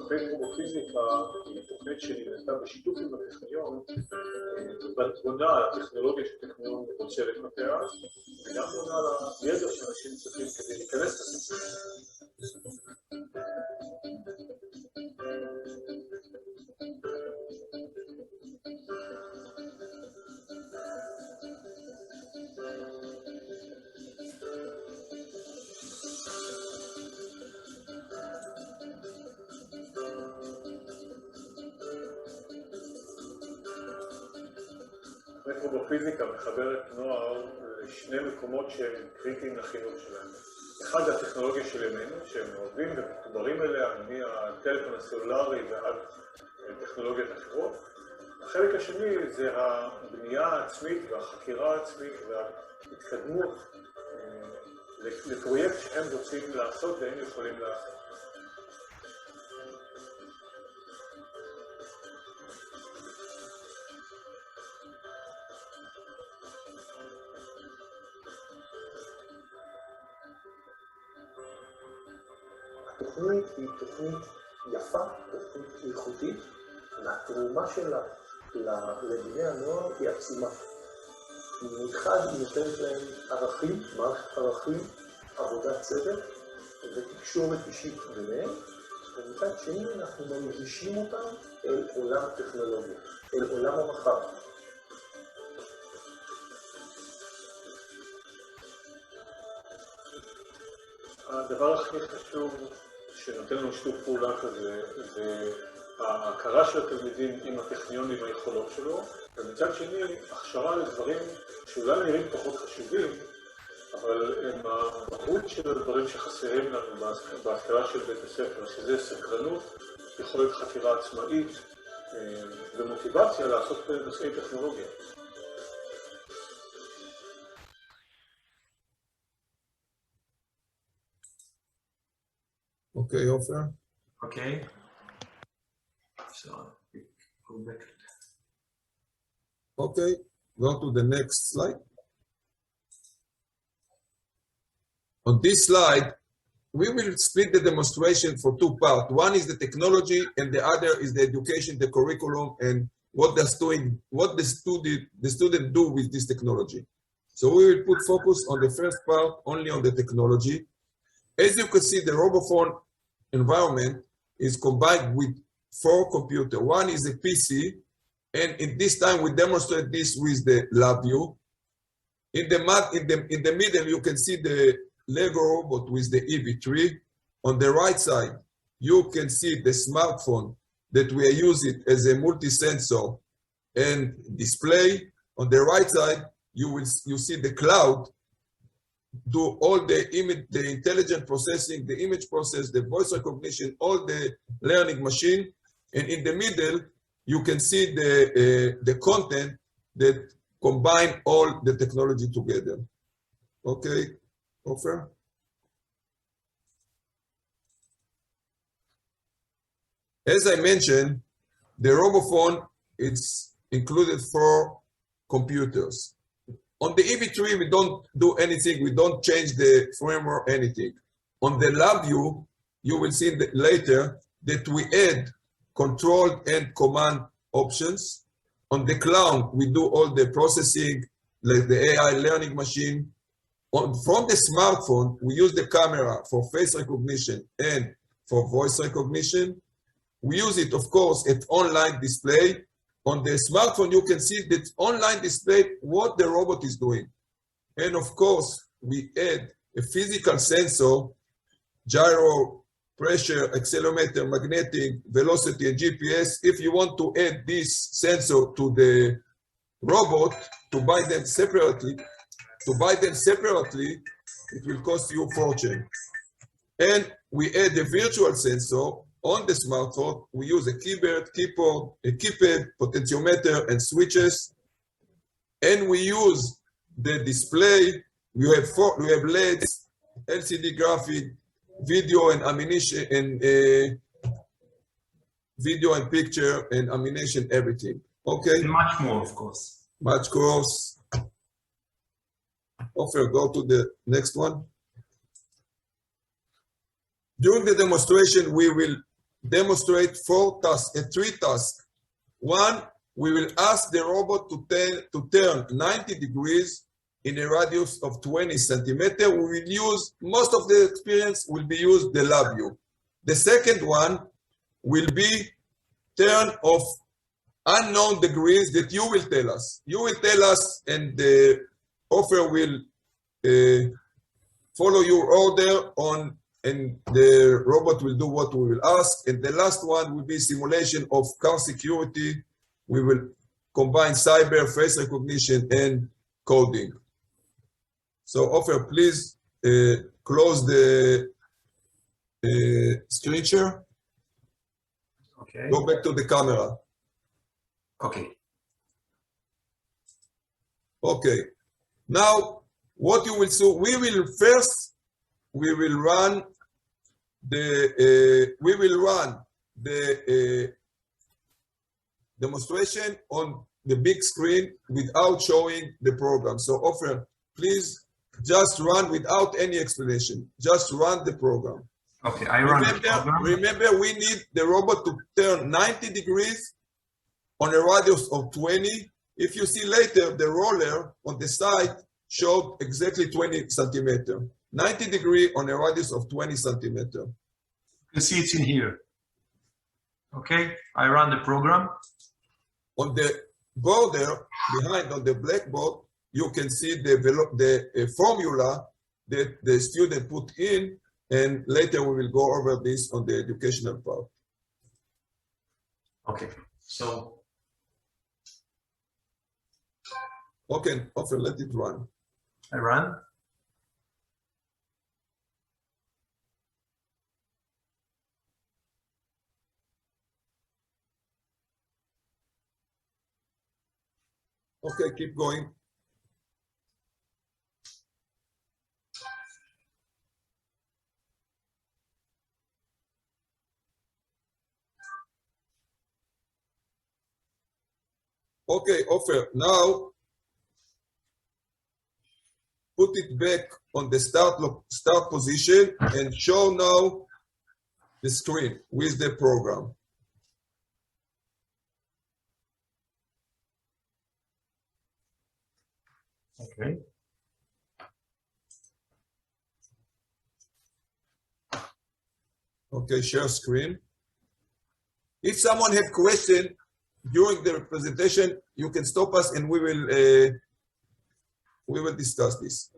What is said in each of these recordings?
תוכנית רובופיזיקה היא תוכנית שנבנתה בשיתוף עם הטכניון, בונה על הטכנולוגיה שטכניון רוצה לפתח, וגם בונה על הידע שאנשים צריכים כדי להיכנס לסיפור. רובופיזיקה מחברת נוער לשני מקומות שהם קריטיים לחינוך שלהם. אחד זה הטכנולוגיה של ימינו, שהם אוהבים ומחוברים אליה, מהטלפון הסלולרי ועד טכנולוגיות אחרות. החלק השני זה הבנייה העצמית והחקירה העצמית וההתקדמות לפרויקט שהם רוצים לעשות והם יכולים לעשות. התוכנית היא תוכנית יפה, תוכנית איכותית, והתרומה שלה לבני הנוער היא עצומה. מחד היא נותנת להם ערכים, מערכת ערכים, עבודת צוות ותקשורת אישית ביניהם, ומצד שני אנחנו מנגישים אותם אל עולם הטכנולוגיה, אל עולם המחר. הדבר הכי חשוב שנותן לנו שיתוף פעולה כזה, זה ההכרה של התלמידים עם הטכניון, עם היכולות שלו, ומצד שני, הכשרה לדברים שאולי נראים פחות חשובים, אבל הם המהות של הדברים שחסרים לנו בהשכלה של בית הספר, שזה סקרנות, יכולת חקירה עצמאית ומוטיבציה לעשות נושאי טכנולוגיה. Okay, Ofer. Okay. So go back. Okay, go to the next slide. On this slide, we will split the demonstration for two parts. One is the technology, and the other is the education, the curriculum, and what the student do with this technology. So we will put focus on the first part, only on the technology. As you can see, the RoboPhone environment is combined with 4 computers. One is a PC, and in this time we demonstrate this with the lab view. In the middle, you can see the Lego robot with the EV3. On the right side, you can see the smartphone that we are using as a multi-sensor and display. On the right side, you see the cloud do all the image, the intelligent processing, the image process, the voice recognition, all the learning machine. And in the middle, you can see the content that combine all the technology together. Okay, Ofer? As I mentioned, the RoboPhone, it's included 4 computers. On the EV3, we don't do anything. We don't change the framework or anything. On the lab view, you will see later that we add control and command options. On the cloud, we do all the processing, like the AI learning machine. From the smartphone, we use the camera for face recognition and for voice recognition. We use it, of course, at online display. On the smartphone, you can see that online display what the robot is doing. And of course, we add a physical sensor, gyro, pressure, accelerometer, magnetic, velocity, and GPS. If you want to add this sensor to the robot, to buy them separately, it will cost you a fortune. And we add a virtual sensor. On the smartphone, we use a keyboard, a keypad, potentiometer, and switches. And we use the display. We have LEDs, LCD graphic, video and ammunition, and video and picture and ammunition, everything. Okay. And much more, of course. Much course. Ofer, go to the next one. During the demonstration, we will demonstrate 4 tasks, 3 tasks. One, we will ask the robot to turn 90 degrees in a radius of 20 centimeters. We will use, most of the experience will be used the lab view. The second one will be turn of unknown degrees that you will tell us. You will tell us, and the offer will follow your order on, and the robot will do what we will ask. And the last one will be simulation of car security. We will combine cyber, face recognition, and coding. So, Ofer, please close the screen share. Okay. Go back to the camera. Okay. Okay. Now, what you will see, we will run the demonstration on the big screen without showing the program. So, Ofer, please just run without any explanation. Just run the program. Okay, I run the program. Remember, we need the robot to turn 90 degrees on a radius of 20. If you see later, the roller on the side showed exactly 20 centimeters. 90 degrees on a radius of 20 centimeters. You can see it's in here. Okay, I run the program. On the border behind, on the blackboard, you can see the formula that the student put in, and later we will go over this on the educational part. Okay, so. Okay, Ofer, let it run. I run. Okay, keep going. Okay, Ofer, now put it back on the start position and show now the screen with the program. Okay. Okay, share screen. If someone have question during the presentation, you can stop us and we will discuss this.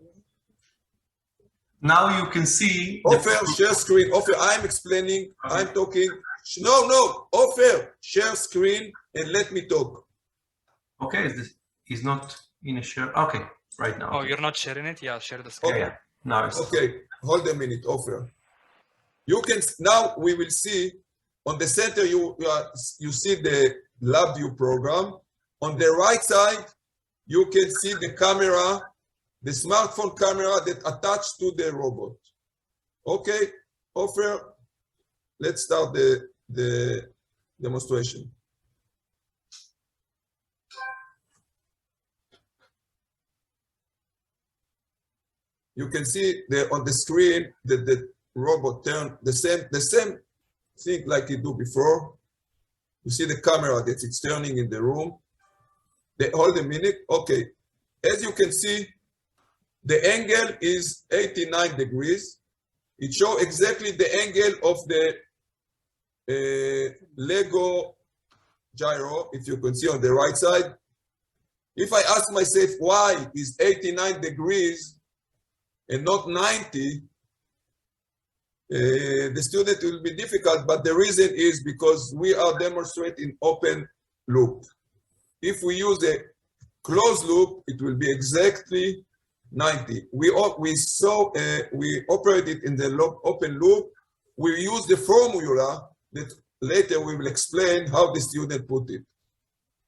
Now you can see. Ofer, share screen. Ofer, I'm explaining. I'm talking. No. Ofer, share screen and let me talk. Okay, he's not in a share. Okay, right now. Oh, you're not sharing it? Yeah, share the screen. Okay, yeah. Now it's okay. Hold a minute, Ofer. You can now. We will see on the center. You see the LabVIEW program. On the right side, you can see the camera, the smartphone camera that attached to the robot. Okay, Ofer, let's start the demonstration. You can see on the screen that the robot turned the same thing like it do before. You see the camera that it's turning in the room. Hold a minute. Okay. As you can see, the angle is 89 degrees. It shows exactly the angle of the Lego gyro, if you can see on the right side. If I ask myself why is 89 degrees and not 90, the student will be difficult, but the reason is because we are demonstrating open loop. If we use a closed loop, it will be exactly 90. We operated in the open loop. We use the formula that later we will explain how the student put it.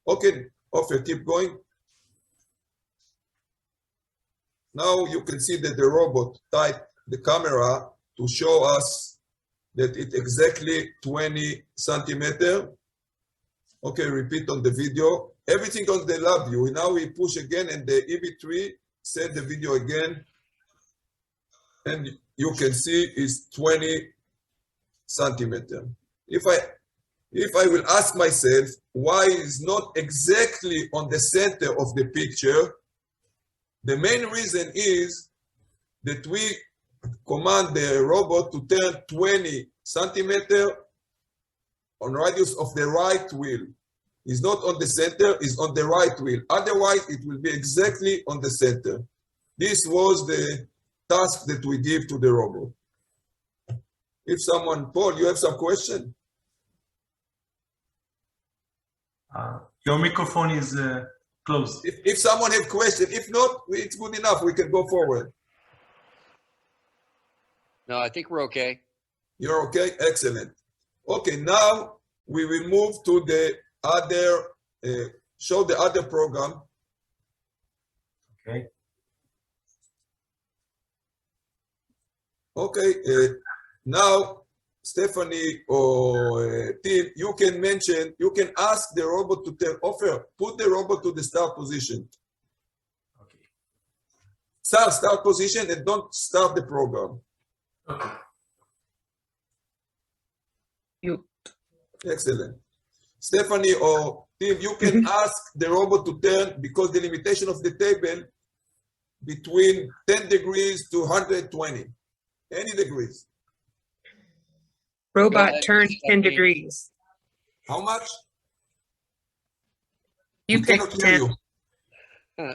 Okay, Ofer, keep going. Now you can see that the robot typed the camera to show us that it's exactly 20 centimeters. Okay, repeat on the video. Everything on the lab view. Now we push again and the EV3 set the video again. And you can see it's 20 centimeters. If I will ask myself why is not exactly on the center of the picture, the main reason is that we command the robot to turn 20 centimeters on radius of the right wheel. It's not on the center, it's on the right wheel. Otherwise, it will be exactly on the center. This was the task that we give to the robot. If someone, Paul, you have some question? Your microphone is closed. If someone have question, if not, it's good enough. We can go forward. No, I think we're okay. You're okay? Excellent. Okay, now we will move to the other, show the other program. Okay. Okay, now Stephanie or Tim, you can ask the robot to tell, Ofer, put the robot to the start position. Okay. Start position and don't start the program. Okay. Excellent. Stephanie or Tim, you can ask the robot to turn, because the limitation of the table between 10 degrees to 120, any degrees. Robot ahead, turn 10 Stephanie. degrees. How much? You We pick cannot hear 10. you.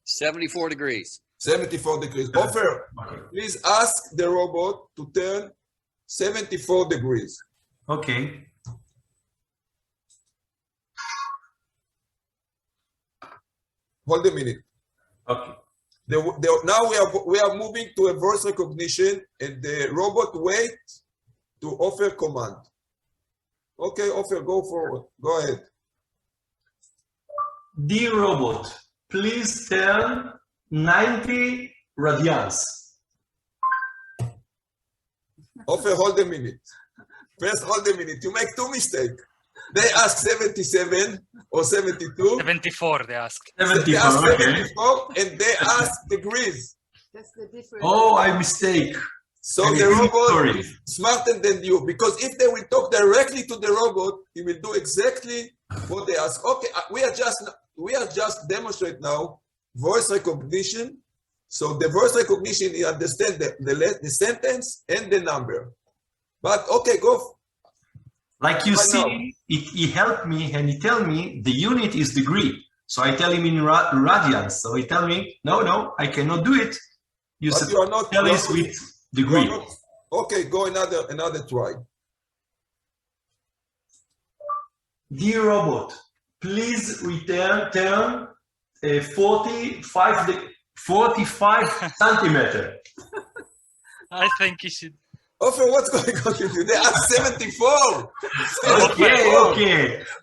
74 degrees. 74 degrees. Ofer, Okay. please ask the robot to turn 74 degrees. Okay. Hold a minute. Okay. Now we are moving to a voice recognition, and the robot wait to offer command. Okay, Ofer, go forward. Go ahead. Dear robot, please turn 90 radians. Ofer, hold a minute. First, hold a minute. You make two mistakes. They ask 77 or 72. 74, they asked. They 74, ask okay. 74 and they ask degrees. That's the difference. Oh, I mistake. So Okay, the robot sorry. is smarter than you, because if they will talk directly to the robot, he will do exactly what they ask. Okay, we are just demonstrate now voice recognition. So the voice recognition, you understand the sentence and the number. But okay, go. Like you Right see, now. he helped me and he tell me the unit is degree. So I tell him in radians. So he tell me, no, I cannot do it. You But said you are not. tell you are us not- with you are degree. not- Okay, go another try. Dear robot, please turn 45 centimeter. I think you should. Ofer, what's going on with you? They ask 74.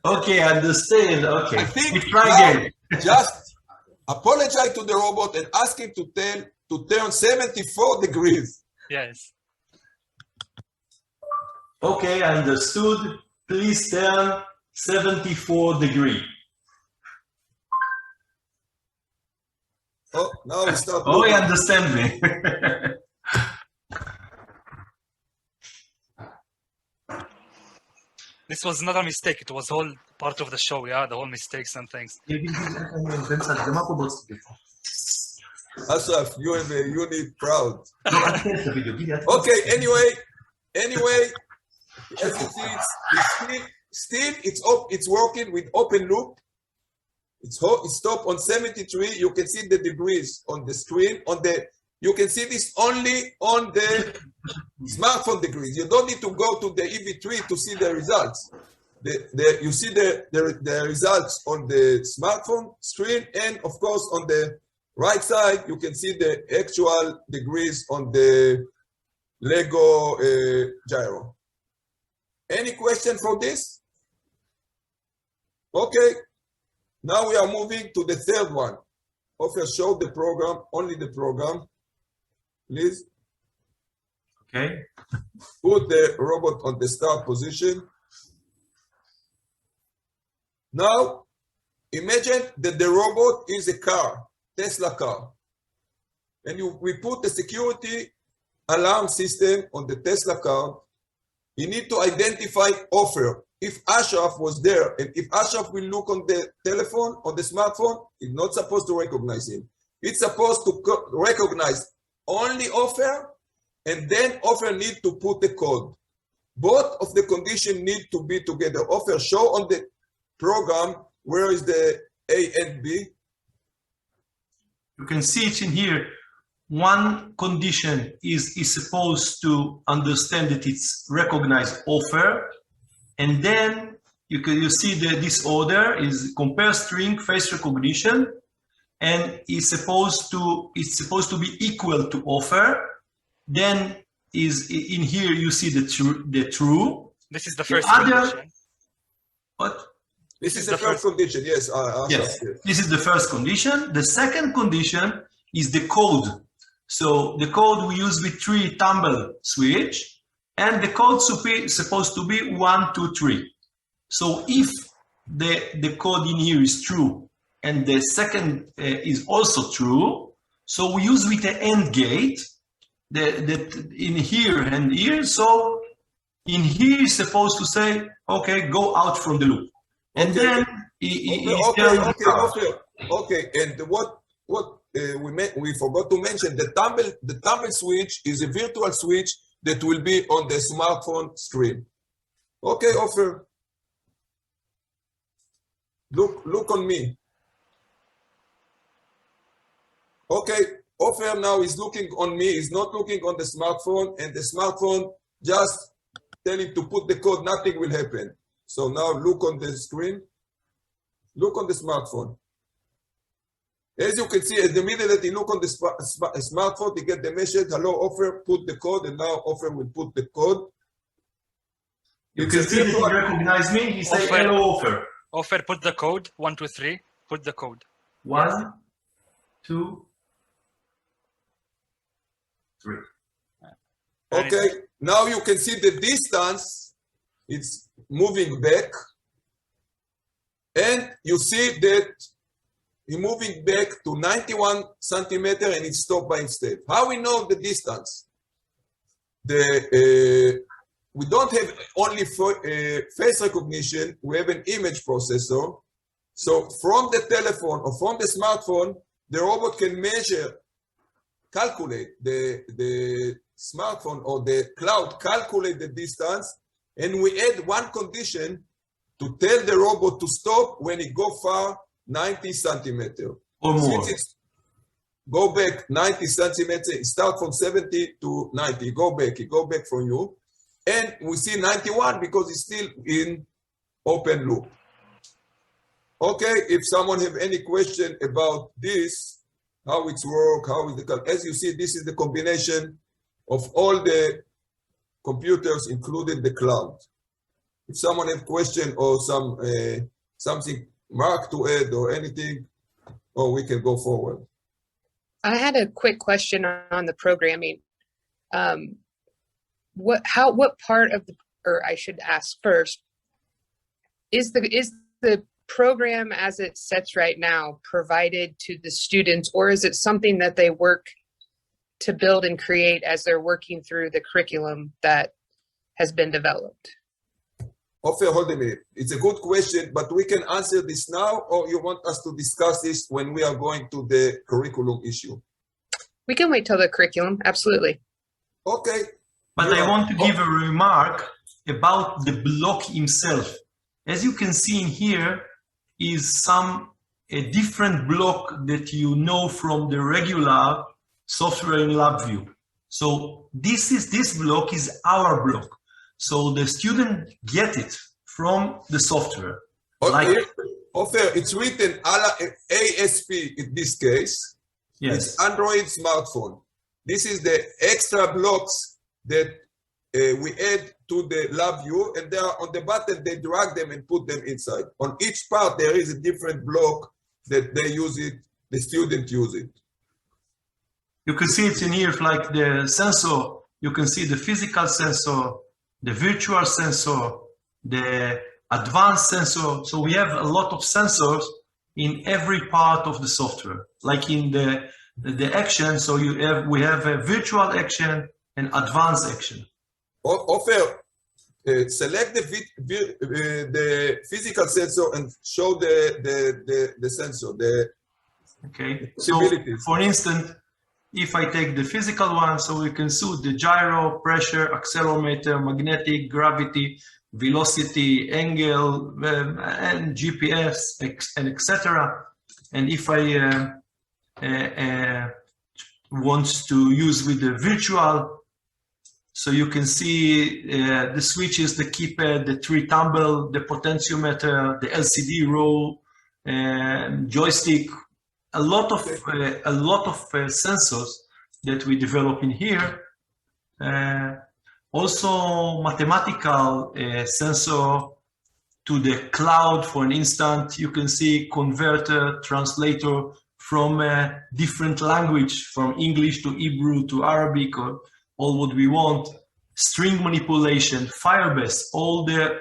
Okay, understand. Okay, I think we try now- again. Just apologize to the robot and ask him to turn 74 degrees. Yes. Okay, understood. Please turn 74 degree. Oh, now we start. Oh, looking. you understand me. This was not a mistake. It was whole part of the show. Yeah, the whole mistakes and things. Ashraf, you have a unit proud. Okay, anyway, as you see, it's working with open loop. It's stop on 73. You can see the degrees on the screen. You can see this only on the smartphone degrees. You don't need to go to the EV3 to see the results. You see the results on the smartphone screen, and of course on the right side you can see the actual degrees on the Lego gyro. Any question for this? Okay, now we are moving to the third one. Ofer, show the program, only the program, please. Okay. Put the robot on the start position. Now, imagine that the robot is a car, Tesla car. And we put the security alarm system on the Tesla car. he need to identify Ofer. If Ashraf was there, and if Ashraf will look on the telephone, on the smartphone, he's not supposed to recognize him. It's supposed to recognize only Ofer, and then Ofer need to put the code. Both of the conditions need to be together. Ofer, show on the program where is the A and B. You can see it in here. One condition is supposed to understand that it's recognized Ofer, and then you see that this order is compare string face recognition, and it's supposed to be equal to Ofer. Then is in here you see the true. This is the first other condition. What? This is the first condition, yes. Yes, this is the first condition. The second condition is the code. So the code we use with 3 tumble switch, and the code supposed to be 1, 2, 3. So if the code in here is true and the second is also true, so we use with the AND gate that in here and here. So in here is supposed to say, okay, go out from the loop. And Okay. then Okay. And what we forgot to mention, the tumble switch is a virtual switch that will be on the smartphone screen. Okay, Ofer. Look on me. Okay, Ofer now is looking on me, is not looking on the smartphone, and the smartphone just tell him to put the code, nothing will happen. So now look on the screen. Look on the smartphone. As you can see, at the minute that he look on the smartphone, he get the message, hello, Ofer, put the code, and now Ofer will put the code. you can see that he recognized me. He said, hello, Ofer. Ofer, put the code. 1, 2, 3. Put the code. 1, 2, 3. Okay, now you can see the distance, it's moving back. And you see that it's moving back to 91 centimeter and it stopped by itself. How we know the distance? We don't have only face recognition, we have an image processor. So from the telephone or from the smartphone, the robot can calculate the smartphone or the cloud, calculate the distance, and we add one condition to tell the robot to stop when it go far 90 centimeter. Or more. Since it's go back 90 centimeters, it start from 70 to 90, go back from you. And we see 91 because it's still in open loop. Okay, if someone have any question about this, how it's work, how is the, as you see, this is the combination of all the computers, including the cloud. If someone have question or something Mark to add or anything, we can go forward. I had a quick question on the programming. What part of the, or I should ask first, is the program as it sets right now provided to the students, or is it something that they work to build and create as they're working through the curriculum that has been developed? Ofer, hold a minute. It's a good question, but we can answer this now, or you want us to discuss this when we are going to the curriculum issue? We can wait till the curriculum, absolutely. Okay. But I want to give a remark about the block himself. As you can see in here is a different block that you know from the regular software in LabVIEW. So this block is our block. So the student get it from the software. Okay. Like, Ofer, it's written ASP in this case. yes. It's Android smartphone. This is the extra blocks that we add to the LabVIEW, and they are on the button, they drag them and put them inside. On each part, there is a different block that they use it, the student use it. You can see it in here, like the sensor. You can see the physical sensor, the virtual sensor, the advanced sensor. So we have a lot of sensors in every part of the software, like in the action. So we have a virtual action and advanced action. Ofer, select the physical sensor and show the sensor, the Okay, so possibilities. for instance, if I take the physical one, so we can see the gyro, pressure, accelerometer, magnetic, gravity, velocity, angle, and GPS, and etc. And if I want to use with the virtual, so you can see the switches, the keypad, the tree tumble, the potentiometer, the LCD roll, joystick, a lot of sensors that we develop in here. Also mathematical sensor to the cloud. For an instant, you can see converter, translator from a different language, from English to Hebrew to Arabic, or all what we want. String manipulation, Firebase, all the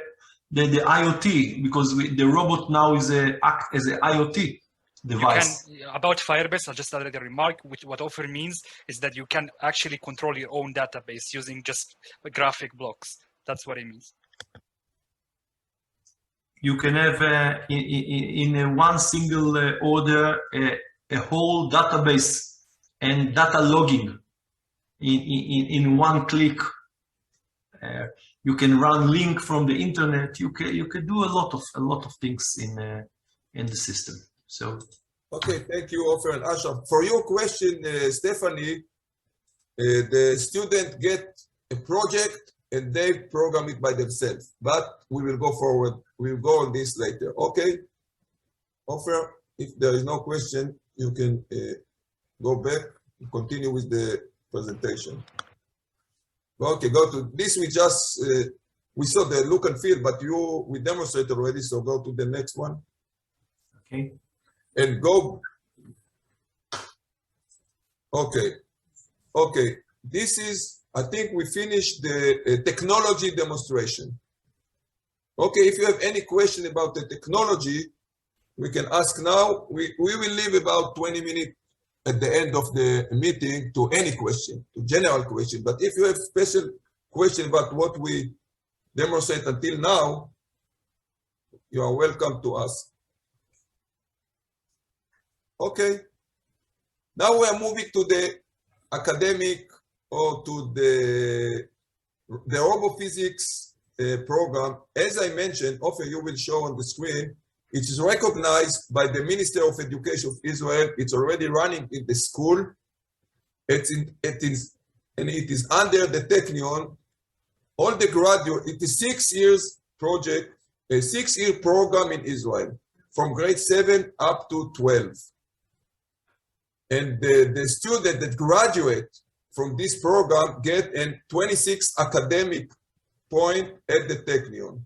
IoT, because the robot now is act as an IoT device. About Firebase, I'll just add a remark, which what Ofer means is that you can actually control your own database using just graphic blocks. That's what it means. You can have in one single order a whole database and data logging in one click. You can run link from the internet. You can do a lot of things in the system. So. Okay, thank you, Ofer and Ashraf. For your question, Stephanie, the student get a project and they program it by themselves. But we will go forward. We will go on this later. Okay, Ofer, if there is no question, you can go back and continue with the presentation. Okay, go to this. We just we saw the look and feel, but we demonstrated already. So go to the next one. Okay. And go. Okay. This is, I think we finished the technology demonstration. Okay, if you have any question about the technology, we can ask now. We will leave about 20 minutes at the end of the meeting to any question, to general question. But if you have special question about what we demonstrate until now, you are welcome to ask. Okay, now we are moving to the academic or to the robophysics program. As I mentioned, Ofer, you will show on the screen, it is recognized by the Minister of Education of Israel. It's already running in the school. It is under the Technion. All the graduate, it is 6 years project, a 6-year program in Israel, from grade 7 up to 12. And the student that graduate from this program get a 26 academic point at the Technion.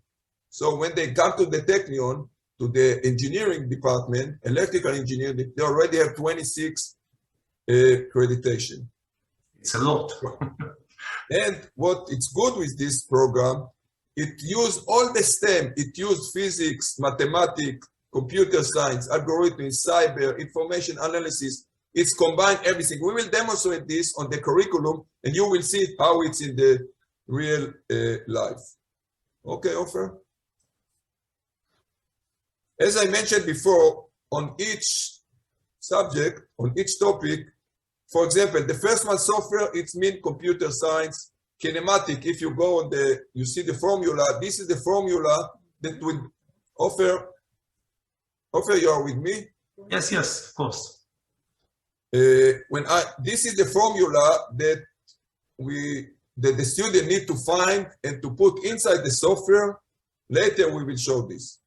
So when they come to the Technion, to the engineering department, electrical engineering, they already have 26 accreditation. It's a lot. And what it's good with this program, it used all the STEM. It used physics, mathematics, computer science, algorithms, cyber, information analysis. It's combined everything. We will demonstrate this on the curriculum, and you will see how it's in the real life. Okay, Ofer? As I mentioned before, on each subject, on each topic, for example, the first one, software, it's mean computer science. Kinematic, if you go on you see the formula. This is the formula that would Ofer, you are with me? Yes, of course. This is the formula that the student need to find and to put inside the software. Later we will show this.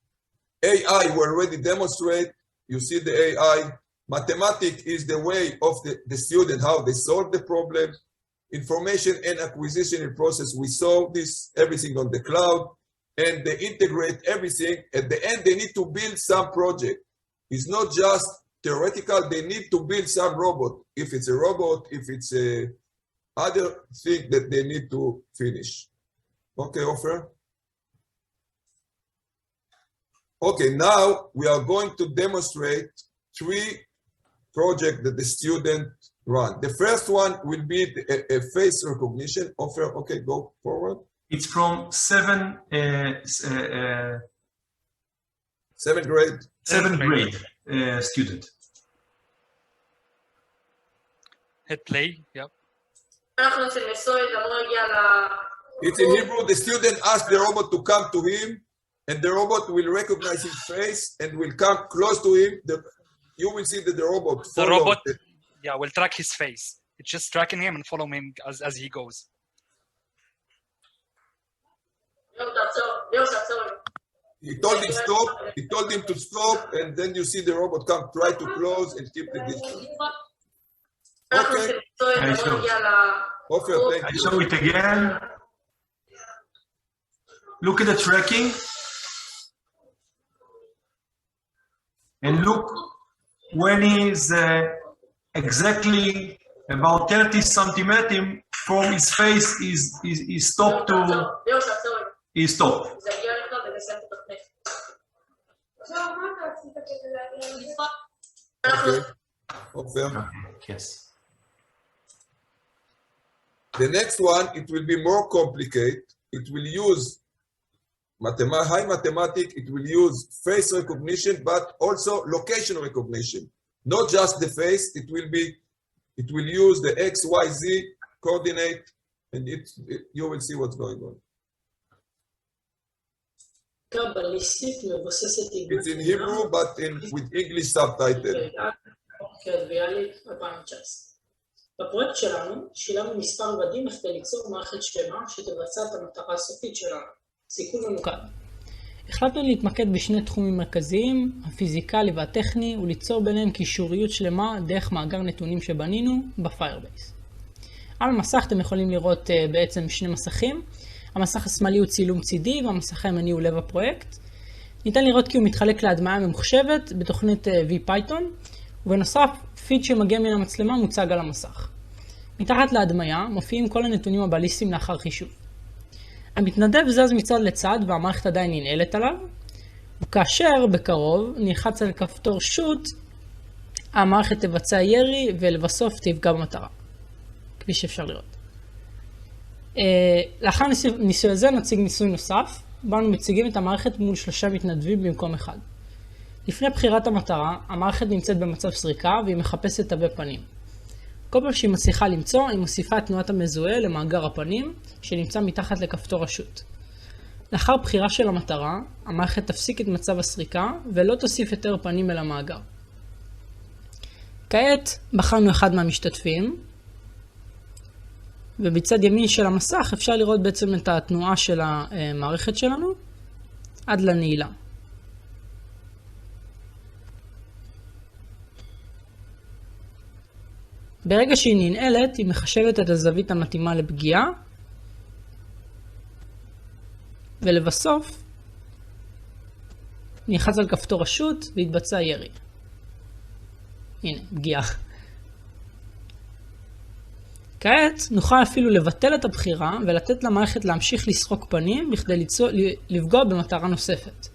AI, we already demonstrate. You see the AI. Mathematics is the way of the student, how they solve the problem. Information and acquisition process, we solve this, everything on the cloud, and they integrate everything. At the end, they need to build some project. It's not just theoretical, they need to build some robot. If it's a robot, if it's a other thing that they need to finish. Okay, Ofer? Okay, now we are going to demonstrate 3 projects that the student run. The first one will be a face recognition. Ofer, okay, go forward. It's from seventh grade student. Hit play. Yep. It's in Hebrew. The student asks the robot to come to him, and the robot will recognize his face and will come close to him. You will see that the robot will track his face. It's just tracking him and follow him as he goes. He told him stop. He told him to stop, and then you see the robot come, try to close and keep the distance. Okay. Ofer, thank I you. show it again. Look at the tracking. And look when he's exactly about 30 centimeters from his face is stopped to is stopped. Okay. Ofer. Yes. The next one, it will be more complicated. It will use high mathematics. It will use face recognition, but also location recognition. Not just the face. It will use the X, Y, Z coordinate, and you will see what's going on. It's in Hebrew, but with English subtitle. בפרויקט שלנו שילמנו מספר רבדים כדי ליצור מערכת שלמה שתבצע את המטרה הסופית שלנו, סיכול ממוקד. החלטנו להתמקד בשני תחומים מרכזיים, הפיזיקלי והטכני, וליצור ביניהם קישוריות שלמה דרך מאגר נתונים שבנינו בפיירבייס. על המסך אתם יכולים לראות בעצם שני מסכים. המסך השמאלי הוא צילום צידי והמסך הימני הוא לב הפרויקט. ניתן לראות כי הוא מתחלק להדמיה ממוחשבת בתוכנית VPython, ובנוסף, פיד שמגיע מן המצלמה מוצג על המסך. מתחת להדמיה מופיעים כל הנתונים הבליסטיים לאחר חישוב. המתנדב זז מצד לצד והמערכת עדיין ננעלת עליו, וכאשר בקרוב נלחץ על כפתור שוט, המערכת תבצע ירי ולבסוף תפגע במטרה, כפי שאפשר לראות. לאחר ניסוי זה נציג ניסוי נוסף, בו אנו מציגים את המערכת מול 3 מתנדבים במקום אחד. לפני בחירת המטרה, המערכת נמצאת במצב סריקה והיא מחפשת תווי פנים. כל פעם שהיא מצליחה למצוא, היא מוסיפה את תנועת המזוהה למאגר הפנים שנמצא מתחת לכפתור השוט. לאחר בחירה של המטרה, המערכת תפסיק את מצב הסריקה ולא תוסיף יותר פנים אל המאגר. כעת בחרנו אחד מהמשתתפים, ובצד ימין של המסך אפשר לראות בעצם את התנועה של המערכת שלנו עד לנעילה. ברגע שהיא ננעלת, היא מחשבת את הזווית המתאימה לפגיעה, ולבסוף נלחץ על כפתור השוט והתבצע ירי. הנה, פגיעה. כעת נוכל אפילו לבטל את הבחירה ולתת למערכת להמשיך לסרוק פנים בכדי לפגוע במטרה נוספת.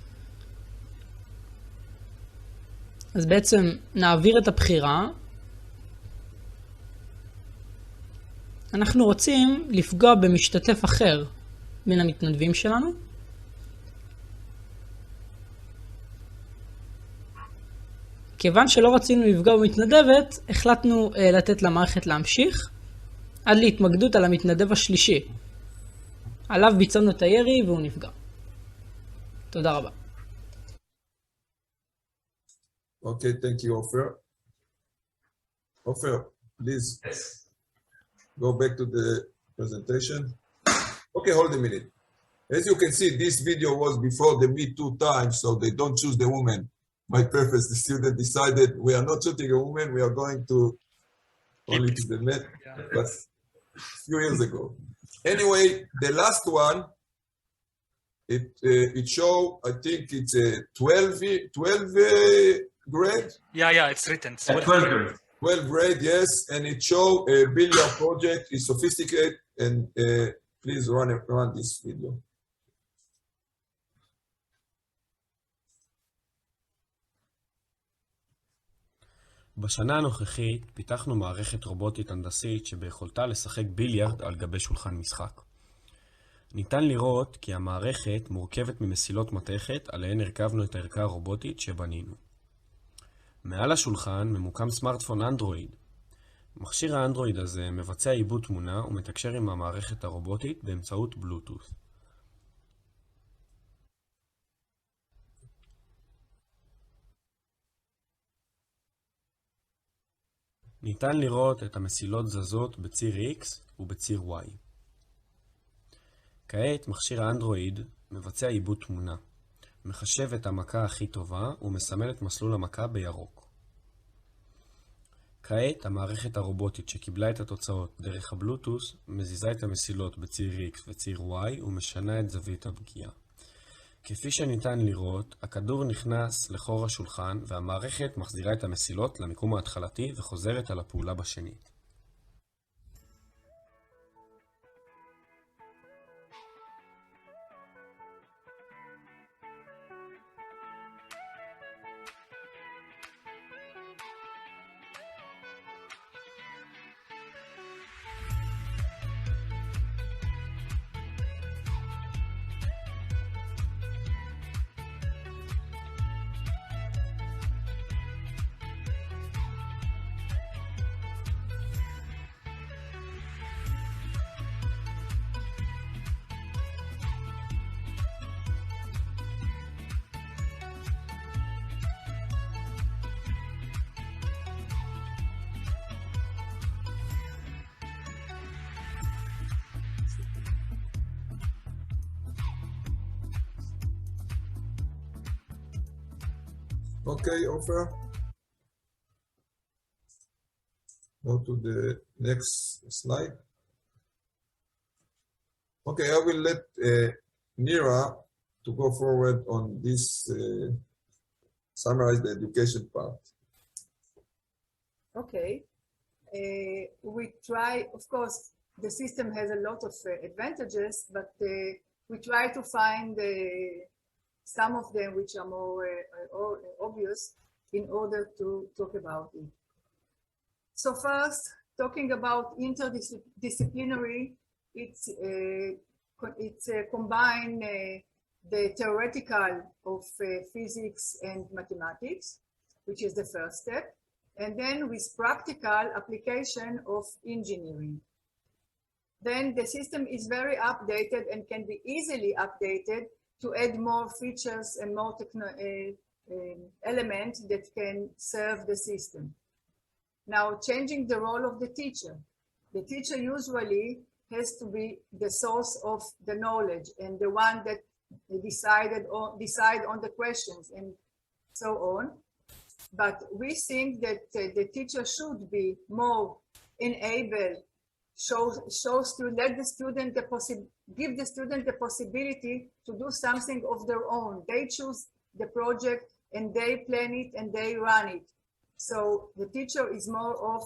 אז בעצם נעביר את הבחירה. אנחנו רוצים לפגוע במשתתף אחר מן המתנדבים שלנו. כיוון שלא רצינו לפגוע במתנדבת, החלטנו לתת למערכת להמשיך עד להתמקדות על המתנדב השלישי. עליו ביצענו את הירי והוא נפגע. תודה רבה. Okay, thank you, Ofer. Ofer, please. Yes. Go back to the presentation. Okay, hold a minute. As you can see, this video was before the Me Too time, so they don't choose the woman. My purpose, the student decided we are not shooting a woman, we are going to only to the men, but a few years ago. Anyway, the last one, it show, I think it's a 12 grade? Yeah, it's written. 12 grade. 12 grade, yes, and it show a billiard project is sophisticated, and please run this video. בשנה הנוכחית פיתחנו מערכת רובוטית הנדסית שביכולתה לשחק ביליארד על גבי שולחן משחק. ניתן לראות כי המערכת מורכבת ממסילות מתכת עליהן הרכבנו את הערכה הרובוטית שבנינו. מעל השולחן ממוקם סמארטפון אנדרואיד. מכשיר האנדרואיד הזה מבצע עיבוד תמונה ומתקשר עם המערכת הרובוטית באמצעות בלוטות'. ניתן לראות את המסילות זזות בציר X ובציר Y. כעת מכשיר האנדרואיד מבצע עיבוד תמונה, מחשב את המכה הכי טובה ומסמל את מסלול המכה בירוק. כעת המערכת הרובוטית שקיבלה את התוצאות דרך הבלוטות' מזיזה את המסילות בציר X וציר Y ומשנה את זווית הפגיעה. כפי שניתן לראות, הכדור נכנס לחור השולחן והמערכת מחזירה את המסילות למיקום ההתחלתי וחוזרת על הפעולה בשנית. Okay, Ofer. Go to the next slide. Okay, I will let Nira to go forward on this summarize the education part. Okay. We try, of course, the system has a lot of advantages, but we try to find some of them which are more obvious in order to talk about it. So first, talking about interdisciplinary, it's combine the theoretical of physics and mathematics, which is the first step, and then with practical application of engineering. Then the system is very updated and can be easily updated to add more features and more elements that can serve the system. Now, changing the role of the teacher. The teacher usually has to be the source of the knowledge and the one that decide on the questions and so on. But we think that the teacher should be more enabled, give the student the possibility to do something of their own. They choose the project and they plan it and they run it. So the teacher is more of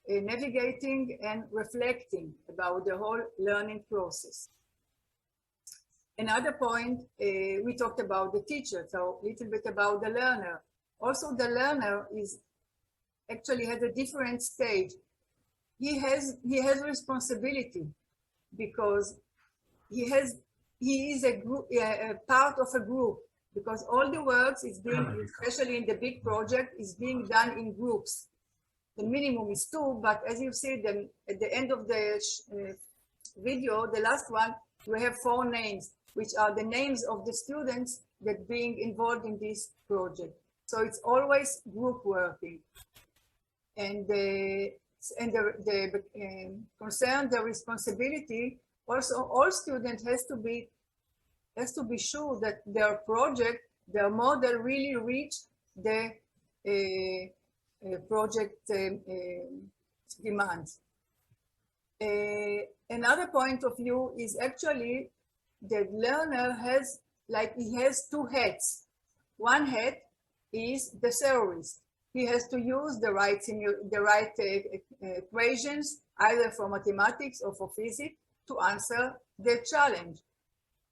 navigating and reflecting about the whole learning process. Another point, we talked about the teacher, so a little bit about the learner. Also, the learner actually has a different stage. He has responsibility because he is a part of a group, because all the works is being, especially in the big project, is being done in groups. The minimum is 2, but as you see then at the end of the video, the last one, we have 4 names, which are the names of the students that being involved in this project. So it's always group working. And the concern, the responsibility, also all students has to be sure that their project, their model really reach the project demands. Another point of view is actually the learner has 2 hats. One hat is the theorist. He has to use the right equations, either for mathematics or for physics, to answer the challenge.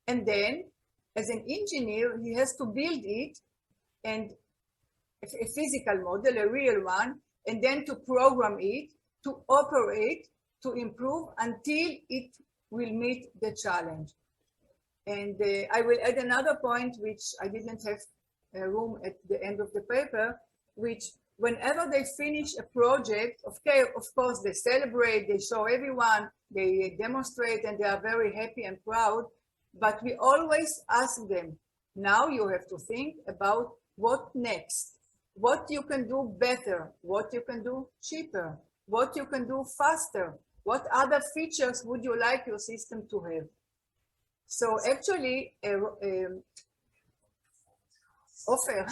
And then, as an engineer, he has to build it, and a physical model, a real one, and then to program it, to operate, to improve until it will meet the challenge. And I will add another point, which I didn't have room at the end of the paper, which whenever they finish a project, okay, of course, they celebrate, they show everyone, they demonstrate, and they are very happy and proud. But we always ask them, now you have to think about what next, what you can do better, what you can do cheaper, what you can do faster, what other features would you like your system to have. So actually, Ofer,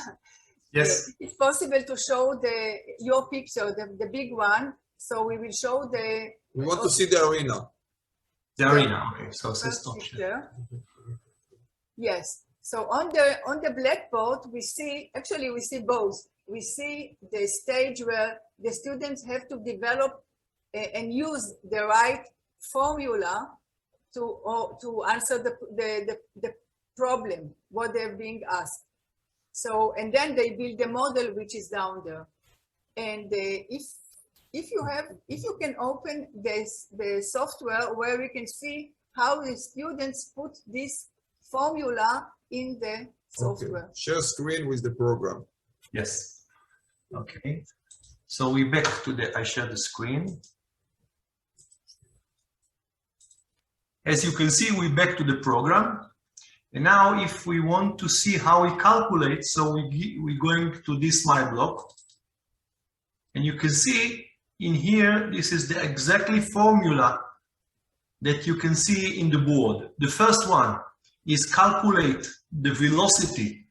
Yes. it's possible to show your picture, the big one. So we will show We want to see the arena. The arena, okay. So first stop picture. Yes. So on the blackboard, we see both. We see the stage where the students have to develop and use the right formula to answer the problem, what they're being asked. So, and then they build the model which is down there. And if you can open the software where we can see how the students put this formula in the software. Okay. Share screen with the program. Yes. Okay. So we back to I share the screen. As you can see, we back to the program. And now if we want to see how we calculate, so we're going to this my block. And you can see in here, this is the exactly formula that you can see in the board. The first one is calculate the velocity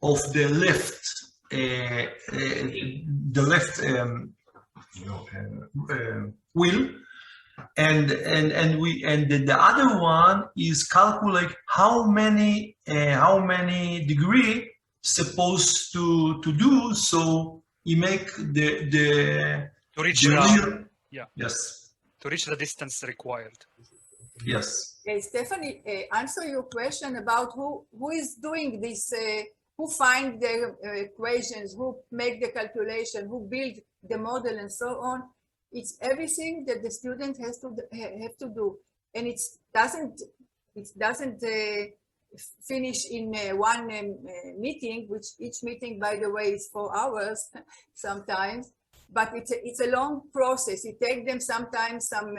of the left wheel, and the other one is calculate how many degree supposed to do, so you make the To reach real, yeah. Yes. To reach the distance required. Yes. Stephanie, answer your question about who is doing this, who find the equations, who make the calculation, who build the model, and so on. It's everything that the student has to do, and it doesn't finish in one meeting, which each meeting, by the way, is 4 hours sometimes. But it's a long process. It takes them sometimes some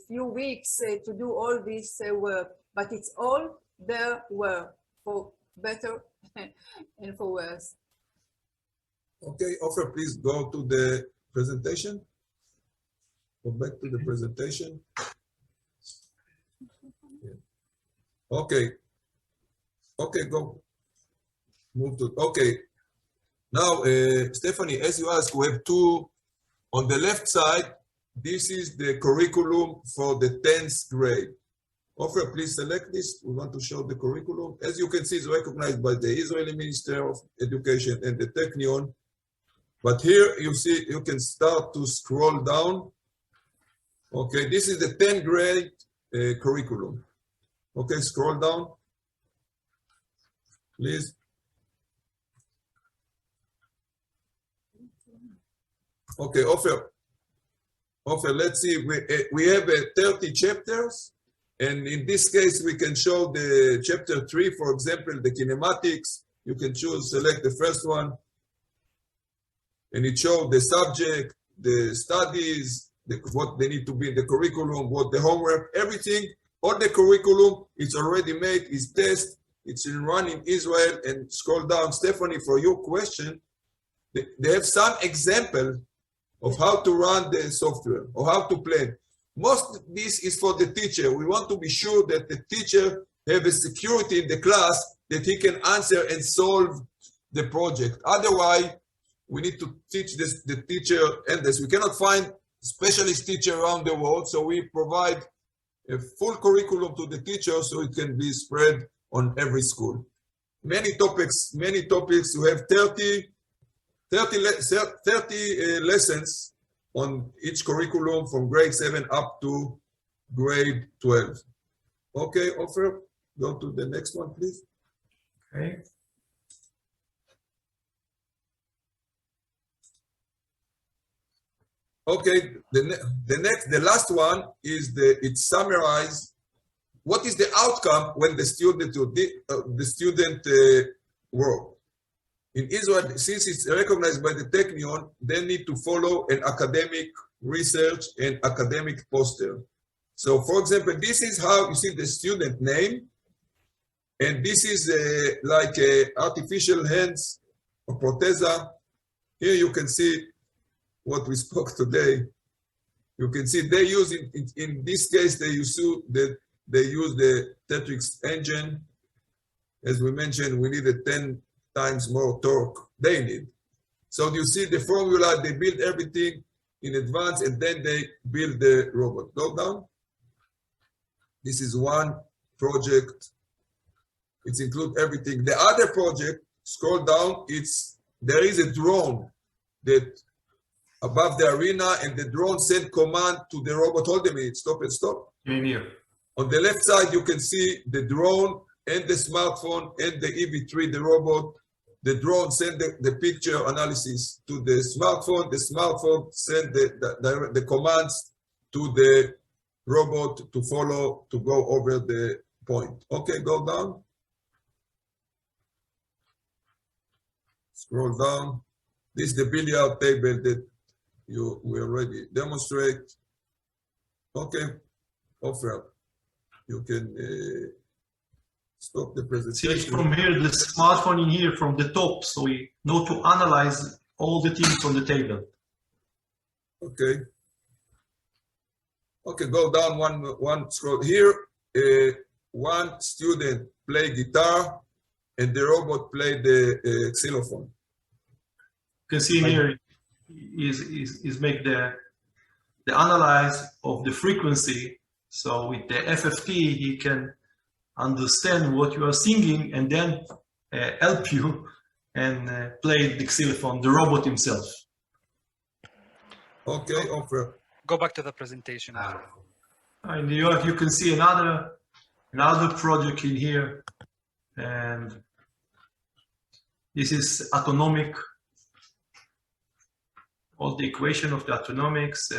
few weeks to do all this work. But it's all their work, for better and for worse. Okay, Ofer, please go to the presentation. Go back to the presentation. Yeah. Okay. Okay, go. Move to, okay. Now, Stephanie, as you asked, we have two. On the left side, this is the curriculum for the 10th grade. Ofer, please select this. We want to show the curriculum. As you can see, it's recognized by the Israeli Minister of Education and the Technion. But here you see, you can start to scroll down. Okay, this is the 10th grade curriculum. Okay, scroll down, please. Okay, Ofer, let's see, we have 30 chapters, and in this case, we can show the chapter 3, for example, the kinematics. You can choose, select the first one, and it shows the subject, the studies, what they need to be in the curriculum, what the homework, everything, all the curriculum, it's already made, it's tested, it's run in Israel, and scroll down, Stephanie, for your question, they have some example of how to run the software or how to plan. Most of this is for the teacher. We want to be sure that the teacher have a security in the class that he can answer and solve the project. Otherwise, we need to teach the teacher and this. We cannot find specialist teacher around the world, so we provide a full curriculum to the teacher so it can be spread on every school. Many topics, we have 30 lessons on each curriculum from grade 7 up to grade 12. Okay, Ofer, go to the next one, please. Okay. Okay, the last one is it's summarized what is the outcome when the student work. In Israel, since it's recognized by the Technion, they need to follow an academic research and academic poster. So, for example, this is how you see the student name, and this is like artificial hands or prothesa. Here you can see what we spoke today. You can see they use in this case they use the Tetrix engine. As we mentioned, we needed 10 times more torque they need. So you see the formula, they build everything in advance and then they build the robot. Go down. This is one project. It includes everything. The other project, scroll down, there is a drone that above the arena, and the drone send command to the robot. Hold a minute, stop and stop. Here. On the left side, you can see the drone and the smartphone and the EV3, the robot. The drone send the picture analysis to the smartphone send the commands to the robot to follow, to go over the point. Okay, go down. Scroll down. This is the billiard table that we already demonstrate. Okay, Ofer, you can stop the presentation. See from here, the smartphone in here from the top, so we know to analyze all the things on the table. Okay. Okay, go down one scroll. Here, one student play guitar and the robot play the xylophone. You can see here is make the analyze of the frequency. So with the FFT, he can understand what you are singing and then help you and play the xylophone, the robot himself. Okay, Ofer. Go back to the presentation. And you can see another project in here, and this is autonomic. All the equation of the autonomics.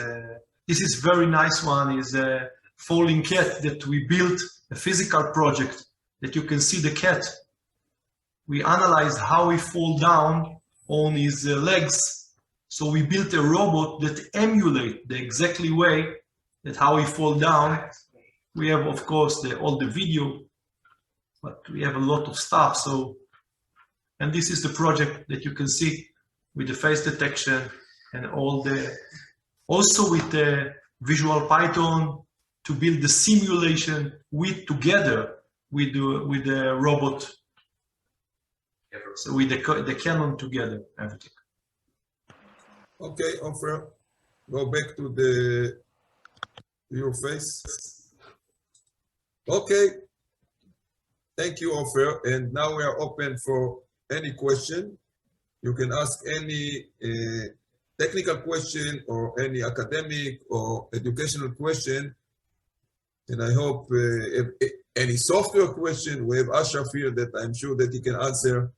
This is very nice one. Is a falling cat that we built, a physical project that you can see the cat. We analyzed how he fall down on his legs. So we built a robot that emulate the exactly way that how he fall down. We have, of course, all the video, but we have a lot of stuff. So, and this is the project that you can see with the face detection and all the, also with the Visual Python to build the simulation together with the robot. So with the Canon together, everything. Okay, Ofer, go back to your face. Okay, thank you, Ofer. And now we are open for any question. You can ask any technical question or any academic or educational question. And I hope any software question, we have Ashraf here that I'm sure that he can answer